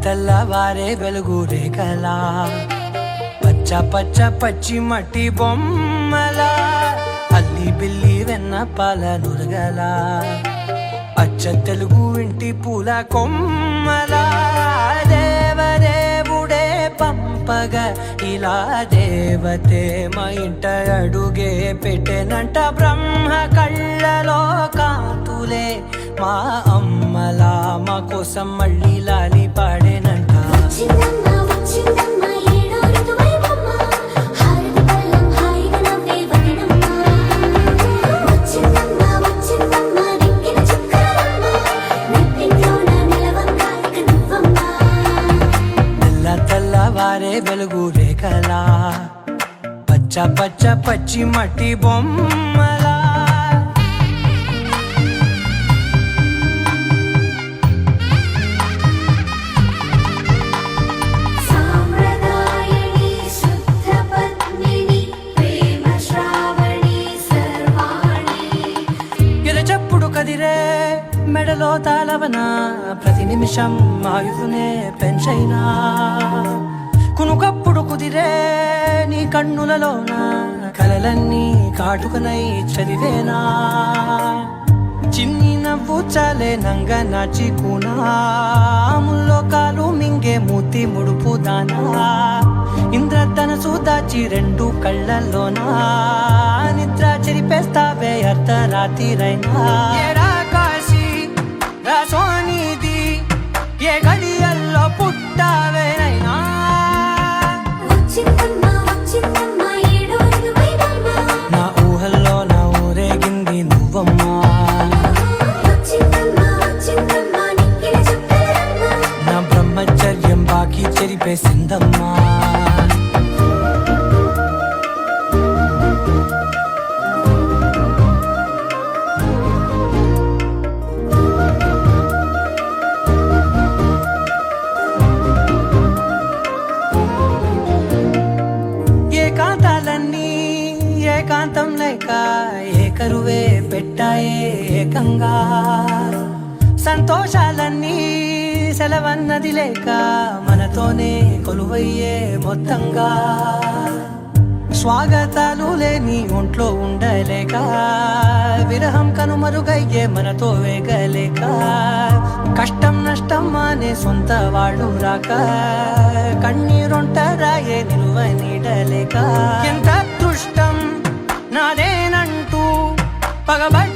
తెల్లవారే వెలుగు రేఖలా పచ్చ పచ్చ పచ్చి మట్టి బొమ్మలా అల్లి బిల్లి వెన్న పాల నురగలా అచ్చ తెలుగు ఇంటి పూల కొమ్మలా దేవదేవుడే పంపగా ఇలా దేవతే మా ఇంట అడుగే పెట్టెనంట బ్రహ్మ కళ్ళలో కాంతులే మా అమ్మలా మా కోసం మళ్ళీ లాలి పాడేనంట. తెల్లవారే వెలుగు రేఖలా పచ్చ పచ్చ పచ్చి మట్టి బొమ్మలా కదిరే మెడలో తాళవన ప్రతి నిమిషం ఆయుధునే పెంచైనా కునుకప్పుడు కుదిరే నీ కన్నులలోన కలలన్నీ కాటుకనై చదివేనా చిన్ని నవ్వు చాలే నంగ నాచి కూనాముల్లో కాలు మింగే మూతి ముడుపు దానా ఇంద్రధనసు దాచి రెండు కళ్ళల్లోనా నిద్ర చెరిపేస్తావే అర్ధరాత్రిరైనా కాశీ రాసోనిది ఏ గడియల్లో పుట్టావేనైనా నా ఊహల్లో నా ఊరేగింది నువ్వమ్మా నా బ్రహ్మచర్యం బాకీ చెరిపేసిందమ్మా. ఏకాంతాలన్నీ ఏకాంతం లేక ఏకరువే పెట్టాయే ఏకంగా సంతోషాలన్నీ సెలవన్నది లేక మనతోనే కొలువయ్యే మొత్తంగా స్వాగతాలు లేని ఒంట్లో ఉండలేక విరహం కనుమరుగయ్యే మనతో వేగలేక కష్టం నష్టం అనే సొంత వాళ్ళు రాక కన్నీరొంటరాయే నిలువ నీడలేక ఎంత అదృష్టం నాదేనంటూ పగబట్టి